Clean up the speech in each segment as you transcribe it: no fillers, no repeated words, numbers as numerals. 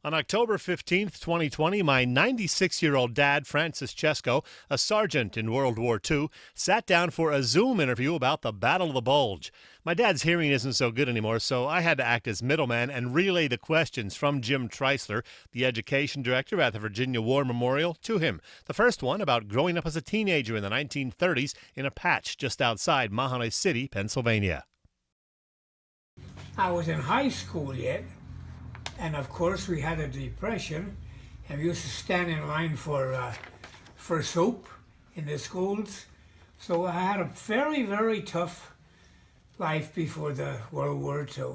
On October 15th, 2020, my 96-year-old dad, Francis Chesko, a sergeant in World War II, sat down for a Zoom interview about the Battle of the Bulge. My dad's hearing isn't so good anymore, so I had to act as middleman and relay the questions from Jim Treisler, the education director at the Virginia War Memorial, to him. The first one about growing up as a teenager in the 1930s in a patch just outside Mahanoy City, Pennsylvania. I was in high school yet. And of course we had a depression, and we used to stand in line for soup in the schools. So I had a very, very tough life before the World War II.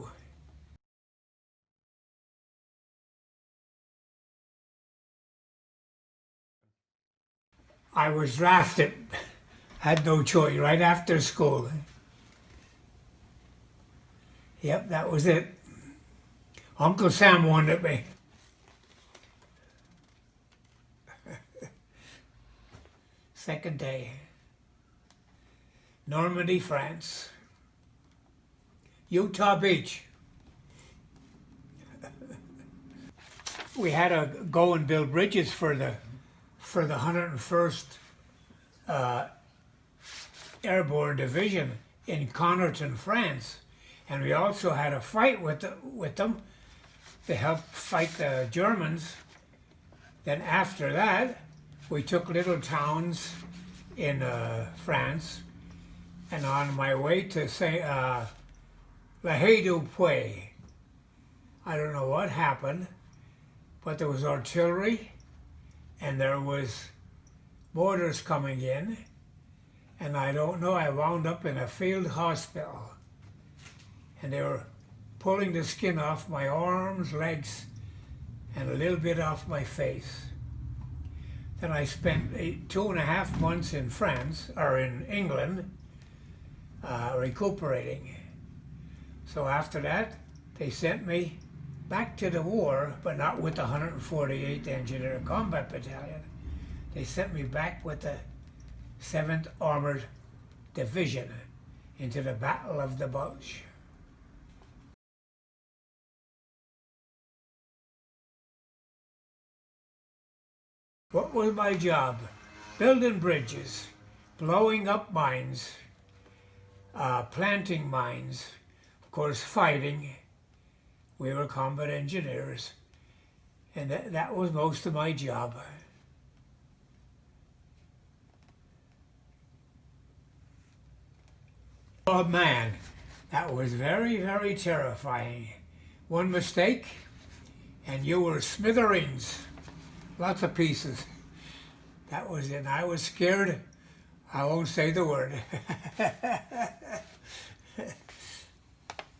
I was drafted, had no choice, right after school. Yep, that was it. Uncle Sam wanted me. Second day. Normandy, France. Utah Beach. We had to go and build bridges for the 101st Airborne Division in Connerton, France. And we also had a fight with them to help fight the Germans. Then after that, we took little towns in France, and on my way to say La Haye du Puy, I don't know what happened, but there was artillery, and there was mortars coming in, and I don't know, I wound up in a field hospital, and they were pulling the skin off my arms, legs, and a little bit off my face. Then I spent 2.5 months in France, or in England, recuperating. So after that, they sent me back to the war, but not with the 148th Engineer Combat Battalion. They sent me back with the 7th Armored Division into the Battle of the Bulge. What was my job? Building bridges, blowing up mines, planting mines, of course fighting. We were combat engineers, and that was most of my job. Oh man, that was very, very terrifying. One mistake, and you were smithereens. Lots of pieces. That was it. I was scared. I won't say the word.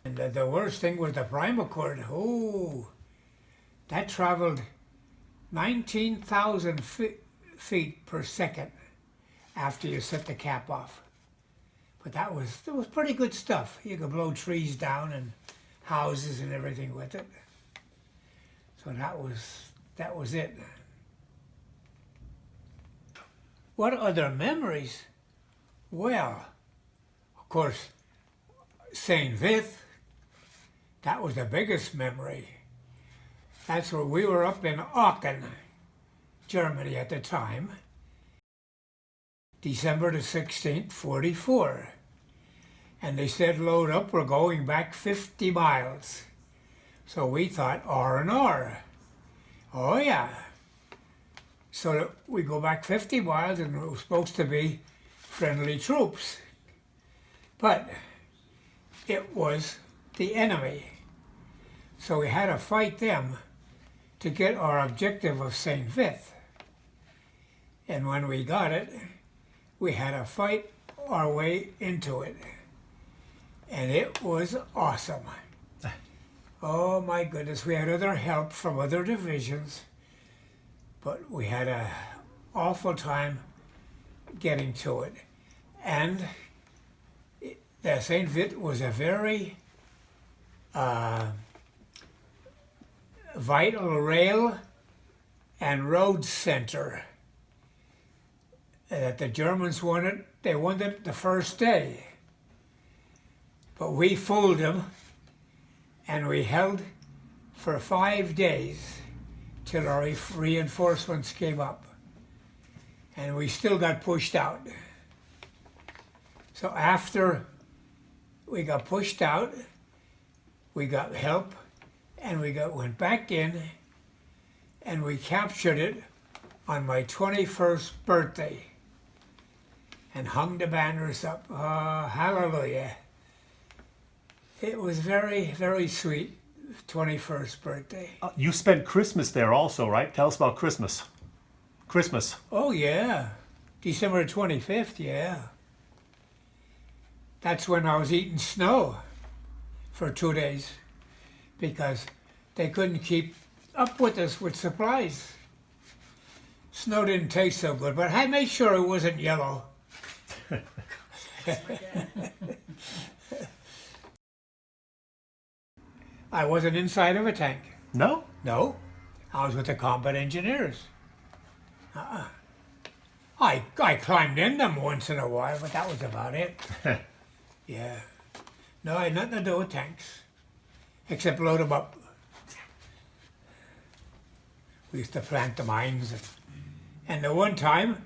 And the worst thing was the primacord. Oh, that traveled 19,000 feet per second after you set the cap off. But that was pretty good stuff. You could blow trees down and houses and everything with it. So that was it. What other memories? Well, of course, St. Vith, that was the biggest memory. That's where we were up in Aachen, Germany at the time, December the 16th, 44. And they said, load up, we're going back 50 miles. So we thought R&R. Oh yeah. So we go back 50 miles, and it was supposed to be friendly troops. But it was the enemy. So we had to fight them to get our objective of St. Vith. And when we got it, we had to fight our way into it. And it was awesome. Oh my goodness, we had other help from other divisions, but we had an awful time getting to it. And the St. Vith was a very vital rail and road center that the Germans wanted. They wanted it the first day. But we fooled them, and we held for 5 days till our reinforcements came up. And we still got pushed out. So after we got pushed out, we got help, and went back in, and we captured it on my 21st birthday and hung the banners up. Hallelujah. It was very, very sweet, 21st birthday. You spent Christmas there also, right? Tell us about Christmas. Christmas. Oh, yeah. December 25th, yeah. That's when I was eating snow for 2 days because they couldn't keep up with us with supplies. Snow didn't taste so good, but I made sure it wasn't yellow. I wasn't inside of a tank. No? No, I was with the Combat Engineers. I climbed in them once in a while, but that was about it. Yeah. No, I had nothing to do with tanks, except load them up. We used to plant the mines. And the one time,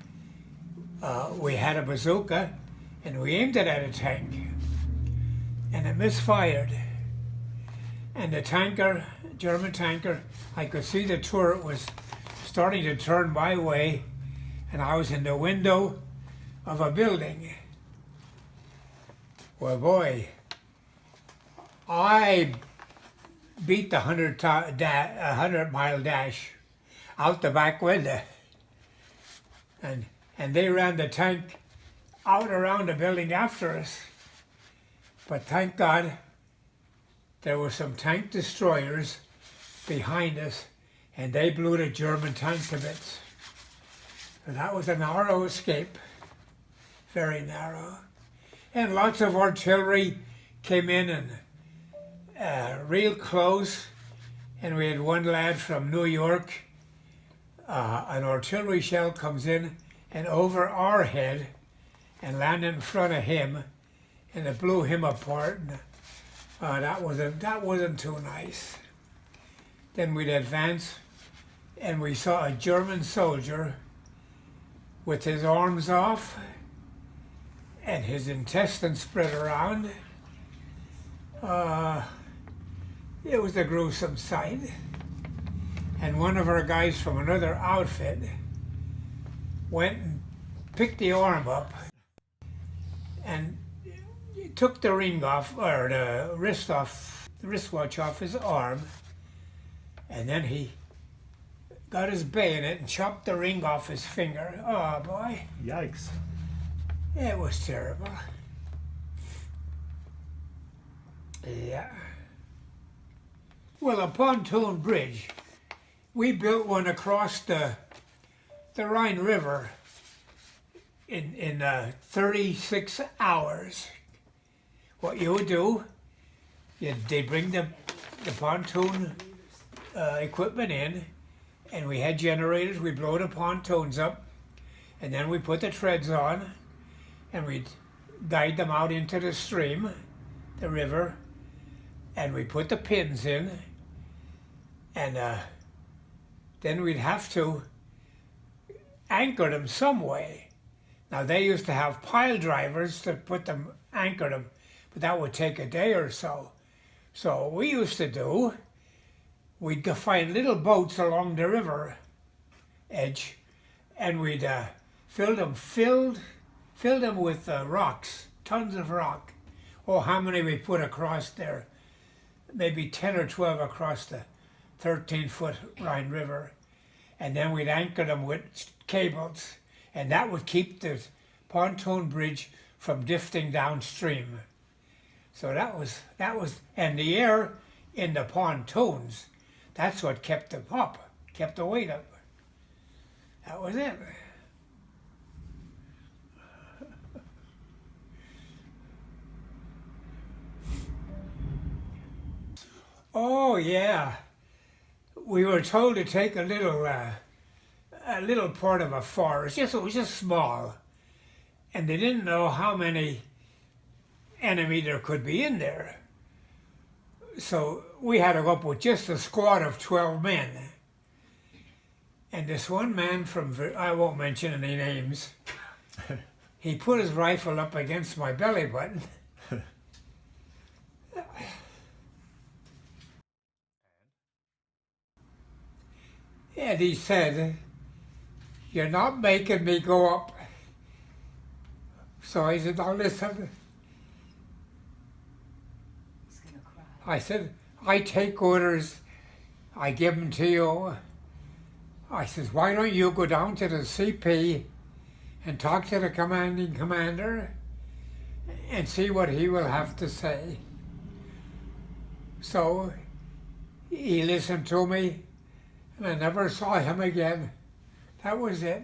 we had a bazooka, and we aimed it at a tank, and it misfired. And the tanker, German tanker, I could see the turret was starting to turn my way, and I was in the window of a building. Well, boy, I beat the 100-mile dash out the back window, and they ran the tank out around the building after us. But thank God, there were some tank destroyers behind us, and they blew the German tank to bits. And that was a narrow escape, very narrow. And lots of artillery came in and real close. And we had one lad from New York. An artillery shell comes in and over our head and landed in front of him, and it blew him apart. And, that wasn't too nice. Then we'd advance, and we saw a German soldier with his arms off and his intestines spread around. It was a gruesome sight. And one of our guys from another outfit went and picked the arm up and took the ring off, or the wristwatch off his arm, and then he got his bayonet and chopped the ring off his finger. Oh boy. Yikes. It was terrible. Yeah. Well, a pontoon bridge. We built one across the Rhine River in 36 hours. What you would do, they'd bring the pontoon equipment in, and we had generators. We blow the pontoons up, and then we put the treads on, and we'd guide them out into the stream, the river, and we put the pins in, and then we'd have to anchor them some way. Now they used to have pile drivers to anchor them, but that would take a day or so. So what we used to do, we'd go find little boats along the river edge, and we'd fill them with rocks, tons of rock. Oh, how many we put across there? Maybe 10 or 12 across the 13-foot Rhine River. And then we'd anchor them with cables, and that would keep the pontoon bridge from drifting downstream. So that was, and the air in the pontoons, that's what kept them up, kept the weight up. That was it. Oh yeah, we were told to take a little part of a forest. It was just small, and they didn't know how many enemy there could be in there. So we had to go up with just a squad of 12 men, And this one man from, I won't mention any names, he put his rifle up against my belly button. And he said, "You're not making me go up." So I said, "Now listen." He's gonna cry. I said, "I take orders. I give them to you." I said, "Why don't you go down to the CP and talk to the commanding commander and see what he will have to say?" So he listened to me, and I never saw him again. That was it.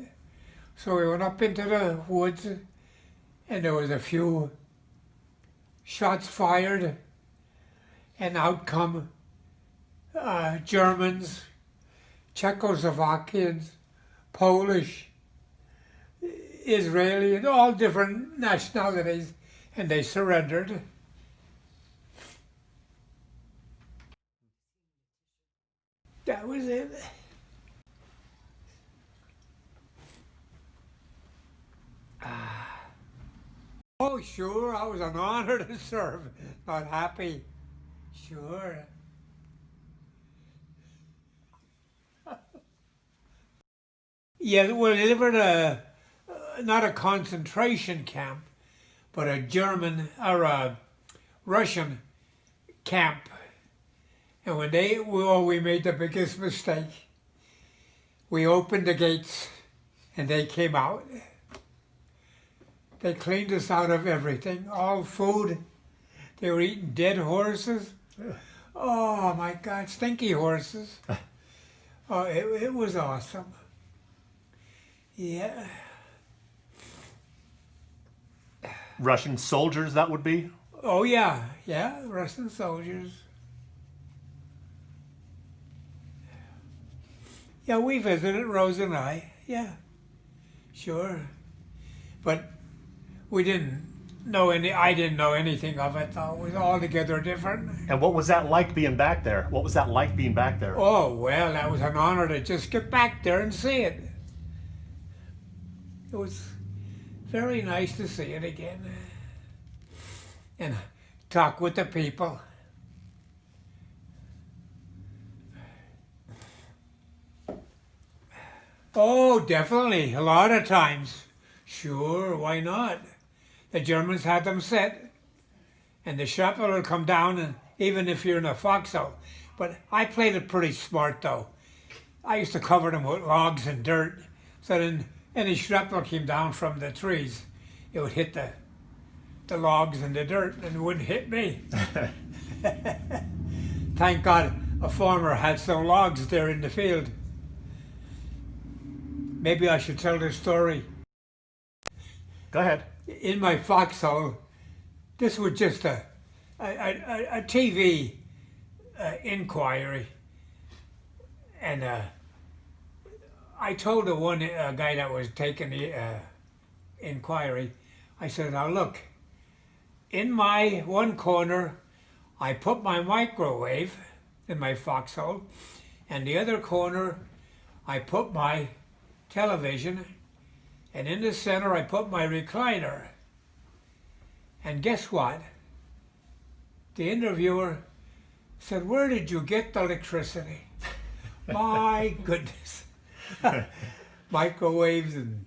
So we went up into the woods, and there was a few shots fired, and out come Germans, Czechoslovakians, Polish, Israeli, and all different nationalities, and they surrendered. That was it. Oh, sure, I was an honor to serve. Not happy. Sure. Yeah, well, they lived at not a concentration camp, but a German or a Russian camp. And when we made the biggest mistake. We opened the gates and they came out. They cleaned us out of everything, all food. They were eating dead horses. Oh my God, stinky horses. Oh, it was awesome. Yeah. Russian soldiers, that would be? Oh yeah, Russian soldiers. Yeah, we visited, Rose and I. Yeah, sure. But we didn't know I didn't know anything of it, though. It was altogether different. And what was that like being back there? What was that like being back there? Oh, well, that was an honor to just get back there and see it. It was very nice to see it again. And talk with the people. Oh, definitely, a lot of times. Sure, why not? The Germans had them set, and the shrapnel would come down, and even if you're in a foxhole. But I played it pretty smart, though. I used to cover them with logs and dirt, so then any shrapnel came down from the trees, it would hit the logs and the dirt, and it wouldn't hit me. Thank God a farmer had some logs there in the field. Maybe I should tell this story. Go ahead. In my foxhole, this was just a TV inquiry, and I told the one guy that was taking the inquiry, I said, "Now look, in my one corner, I put my microwave in my foxhole, and the other corner, I put my television, and in the center I put my recliner." And guess what? The interviewer said, "Where did you get the electricity?" My goodness. Microwaves and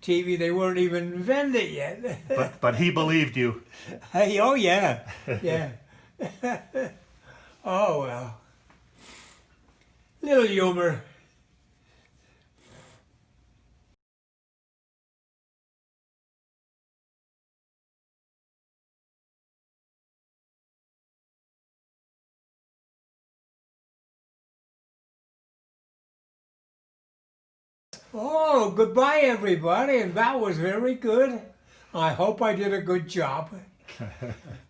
TV, they weren't even invented yet. But he believed you. Hey, oh yeah, yeah. Oh well. Little humor. Oh, goodbye everybody, and that was very good. I hope I did a good job,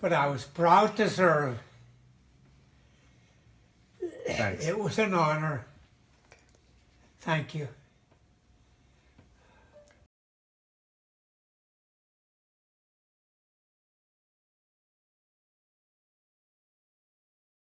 but I was proud to serve. Thanks. It was an honor. Thank you.